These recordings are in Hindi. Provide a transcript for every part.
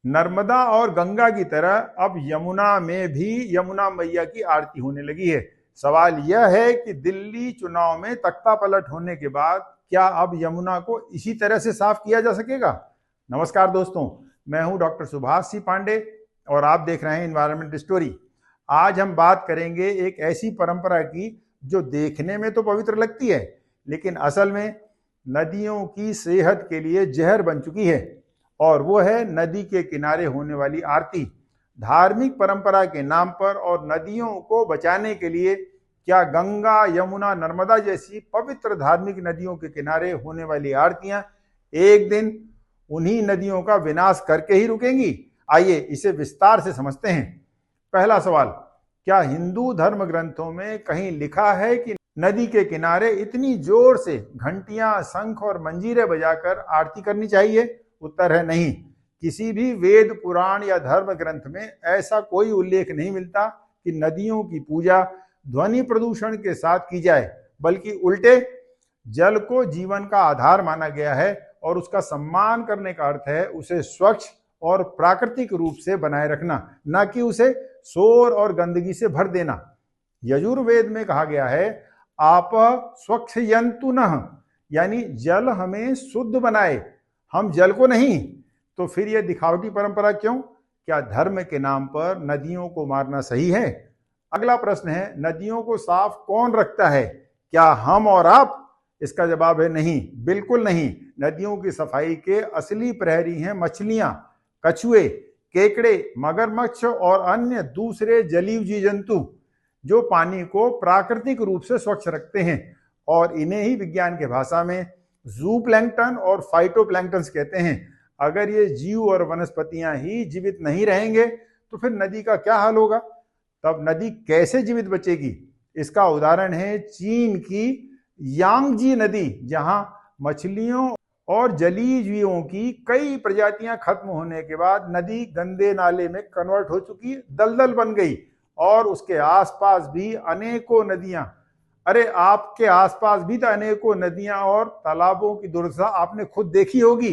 नर्मदा और गंगा की तरह अब यमुना में भी यमुना मैया की आरती होने लगी है। सवाल यह है कि दिल्ली चुनाव में तख्ता पलट होने के बाद क्या अब यमुना को इसी तरह से साफ किया जा सकेगा? नमस्कार दोस्तों, मैं हूं डॉक्टर सुभाष सी पांडे और आप देख रहे हैं एनवायरमेंट स्टोरी। आज हम बात करेंगे एक ऐसी परंपरा की जो देखने में तो पवित्र लगती है, लेकिन असल में नदियों की सेहत के लिए जहर बन चुकी है, और वो है नदी के किनारे होने वाली आरती। धार्मिक परंपरा के नाम पर और नदियों को बचाने के लिए क्या गंगा, यमुना, नर्मदा जैसी पवित्र धार्मिक नदियों के किनारे होने वाली आरतियां एक दिन उन्हीं नदियों का विनाश करके ही रुकेंगी? आइए इसे विस्तार से समझते हैं। पहला सवाल, क्या हिंदू धर्म ग्रंथों में कहीं लिखा है कि नदी के किनारे इतनी जोर से घंटियां, शंख और मंजीरे बजाकर आरती करनी चाहिए? उत्तर है नहीं। किसी भी वेद, पुराण या धर्म ग्रंथ में ऐसा कोई उल्लेख नहीं मिलता कि नदियों की पूजा ध्वनि प्रदूषण के साथ की जाए, बल्कि उल्टे जल को जीवन का आधार माना गया है और उसका सम्मान करने का अर्थ है उसे स्वच्छ और प्राकृतिक रूप से बनाए रखना, न कि उसे शोर और गंदगी से भर देना। यजुर्वेद में कहा गया है, आप स्वच्छयन्तु नः, यानी जल हमें शुद्ध बनाए, हम जल को नहीं। तो फिर यह दिखावटी परंपरा क्यों? क्या धर्म के नाम पर नदियों को मारना सही है? अगला प्रश्न है, नदियों को साफ कौन रखता है? क्या हम और आप? इसका जवाब है नहीं, बिल्कुल नहीं। नदियों की सफाई के असली प्रहरी हैं मछलियां, कछुए, केकड़े, मगरमच्छ और अन्य दूसरे जलीय जीव जंतु जो पानी को प्राकृतिक रूप से स्वच्छ रखते हैं, और इन्हें ही विज्ञान के भाषा में जूप्लैंक्टन और फाइटोप्लैंक्टन कहते हैं। अगर ये जीव और वनस्पतियां ही जीवित नहीं रहेंगे तो फिर नदी का क्या हाल होगा? तब नदी कैसे जीवित बचेगी? इसका उदाहरण है चीन की यांगजी नदी, जहां मछलियों और जलीय जीवों की कई प्रजातियां खत्म होने के बाद नदी गंदे नाले में कन्वर्ट हो चुकी, दलदल बन गई, और उसके आसपास भी अनेकों नदियां, अरे आपके आसपास भी तो अनेकों नदियां और तालाबों की दुर्दशा आपने खुद देखी होगी।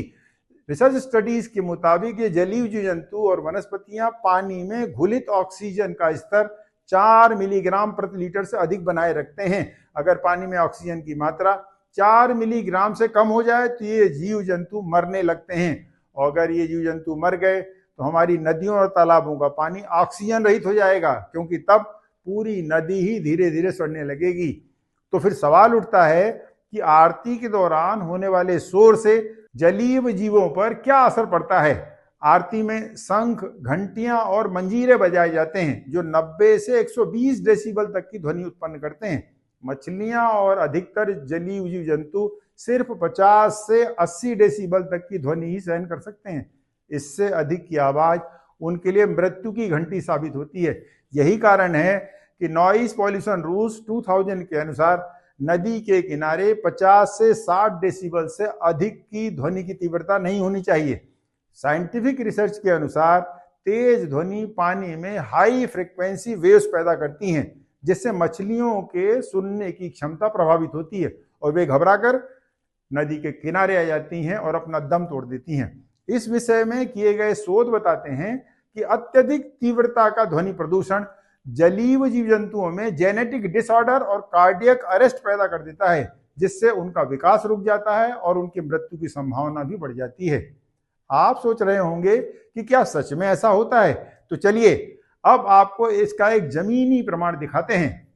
रिसर्च स्टडीज के मुताबिक ये जलीय जीव जंतु और वनस्पतियां पानी में घुलित ऑक्सीजन का स्तर 4 मिलीग्राम प्रति लीटर से अधिक बनाए रखते हैं। अगर पानी में ऑक्सीजन की मात्रा 4 मिलीग्राम से कम हो जाए तो ये जीव जंतु मरने लगते हैं, और अगर ये जीव जंतु मर गए तो हमारी नदियों और तालाबों का पानी ऑक्सीजन रहित हो जाएगा, क्योंकि तब पूरी नदी ही धीरे धीरे सड़ने लगेगी। तो फिर सवाल उठता है कि आरती के दौरान होने वाले शोर से जलीय जीवों पर क्या असर पड़ता है? आरती में शंख, घंटियां और मंजीरे बजाए जाते हैं जो 90 से 120 डेसिबल तक की ध्वनि उत्पन्न करते हैं। मछलियां और अधिकतर जलीय जीव जंतु सिर्फ 50 से 80 डेसिबल तक की ध्वनि ही सहन कर सकते हैं। इससे अधिक की आवाज उनके लिए मृत्यु की घंटी साबित होती है। यही कारण है कि नॉइज पॉल्यूशन रूल्स 2000 के अनुसार नदी के किनारे 50 से 60 डेसिबल से अधिक की ध्वनि की तीव्रता नहीं होनी चाहिए। साइंटिफिक रिसर्च के अनुसार तेज ध्वनि पानी में हाई फ्रीक्वेंसी वेव्स पैदा करती हैं, जिससे मछलियों के सुनने की क्षमता प्रभावित होती है और वे घबराकर नदी के किनारे आ जाती हैं और अपना दम तोड़ देती हैं। इस विषय में किए गए शोध बताते हैं कि अत्यधिक तीव्रता का ध्वनि प्रदूषण जलीय जीव जंतुओं में जेनेटिक डिसऑर्डर और कार्डियक अरेस्ट पैदा कर देता है, जिससे उनका विकास रुक जाता है और उनकी मृत्यु की संभावना भी बढ़ जाती है। आप सोच रहे होंगे कि क्या सच में ऐसा होता है? तो चलिए अब आपको इसका एक जमीनी प्रमाण दिखाते हैं।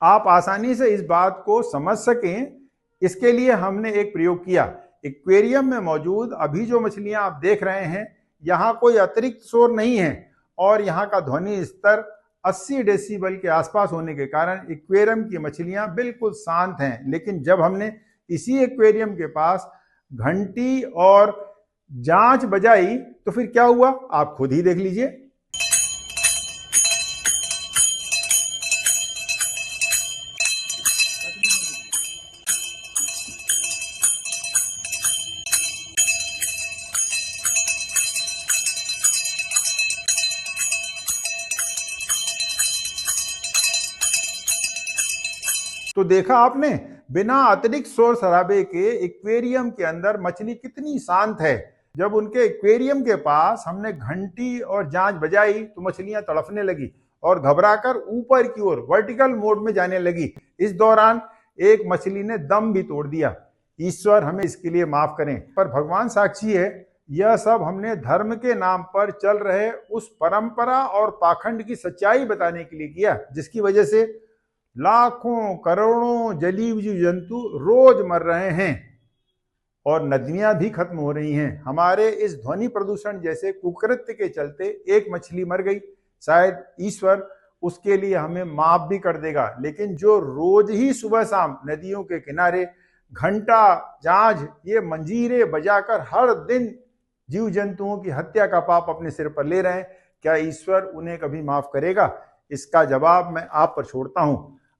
आप आसानी से इस बात को समझ सकें, इसके लिए हमने एक प्रयोग किया। एक्वेरियम में मौजूद अभी जो मछलियां आप देख रहे हैं, यहाँ कोई अतिरिक्त शोर नहीं है और यहाँ का ध्वनि स्तर 80 डेसिबल के आसपास होने के कारण एक्वेरियम की मछलियां बिल्कुल शांत हैं। लेकिन जब हमने इसी एक्वेरियम के पास घंटी और जांच बजाई तो फिर क्या हुआ, आप खुद ही देख लीजिए। तो देखा आपने, बिना अतिरिक्त शोर शराबे के एक्वेरियम के अंदर मछली कितनी शांत है। जब उनके एक्वेरियम के पास हमने घंटी और जांच बजाई तो मछलियां तड़फने लगी और घबराकर ऊपर की ओर वर्टिकल मोड में जाने लगी। इस दौरान एक मछली ने दम भी तोड़ दिया। ईश्वर हमें इसके लिए माफ करें, पर भगवान साक्षी है, यह सब हमने धर्म के नाम पर चल रहे उस परंपरा और पाखंड की सच्चाई बताने के लिए किया, जिसकी वजह से लाखों करोड़ों जलीय जीव जंतु रोज मर रहे हैं और नदियां भी खत्म हो रही हैं। हमारे इस ध्वनि प्रदूषण जैसे कुकृत्य के चलते एक मछली मर गई, शायद ईश्वर उसके लिए हमें माफ भी कर देगा, लेकिन जो रोज ही सुबह शाम नदियों के किनारे घंटा जांझ ये मंजीरे बजाकर हर दिन जीव जंतुओं की हत्या का पाप अपने सिर पर ले रहे हैं, क्या ईश्वर उन्हें कभी माफ करेगा? इसका जवाब मैं आप पर छोड़ता हूं।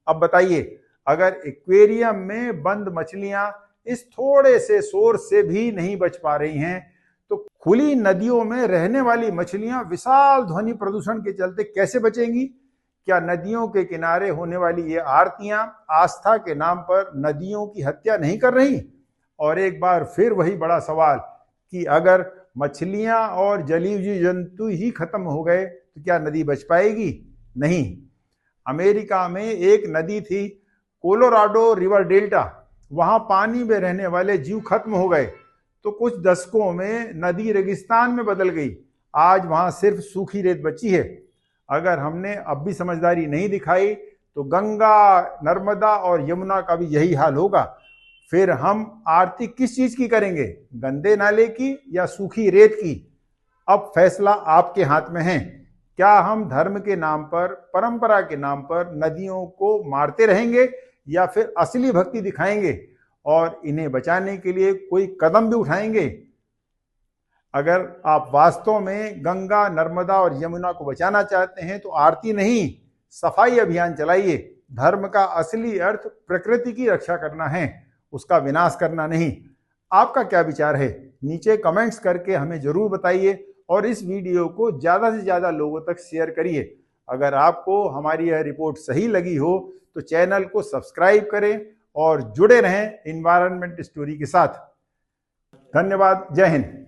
अब बताइए, अगर एक्वेरियम में बंद मछलियां इस थोड़े से सोर्स से भी नहीं बच पा रही हैं, तो खुली नदियों में रहने वाली मछलियां विशाल ध्वनि प्रदूषण के चलते कैसे बचेंगी? क्या नदियों के किनारे होने वाली ये आरतियां आस्था के नाम पर नदियों की हत्या नहीं कर रही? और एक बार फिर वही बड़ा सवाल कि अगर मछलियां और जलीय जीव जंतु ही खत्म हो गए तो क्या नदी बच पाएगी? नहीं। अमेरिका में एक नदी थी, कोलोराडो रिवर डेल्टा, वहां पानी में रहने वाले जीव खत्म हो गए तो कुछ दशकों में नदी रेगिस्तान में बदल गई। आज वहां सिर्फ सूखी रेत बची है। अगर हमने अब भी समझदारी नहीं दिखाई तो गंगा, नर्मदा और यमुना का भी यही हाल होगा। फिर हम आरती किस चीज की करेंगे, गंदे नाले की या सूखी रेत की? अब फैसला आपके हाथ में है। क्या हम धर्म के नाम पर, परंपरा के नाम पर नदियों को मारते रहेंगे या फिर असली भक्ति दिखाएंगे और इन्हें बचाने के लिए कोई कदम भी उठाएंगे? अगर आप वास्तव में गंगा, नर्मदा और यमुना को बचाना चाहते हैं तो आरती नहीं, सफाई अभियान चलाइए। धर्म का असली अर्थ प्रकृति की रक्षा करना है, उसका विनाश करना नहीं। आपका क्या विचार है? नीचे कमेंट्स करके हमें जरूर बताइए और इस वीडियो को ज्यादा से ज्यादा लोगों तक शेयर करिए। अगर आपको हमारी यह रिपोर्ट सही लगी हो तो चैनल को सब्सक्राइब करें और जुड़े रहें एनवायरनमेंट स्टोरी के साथ। धन्यवाद। जय हिंद।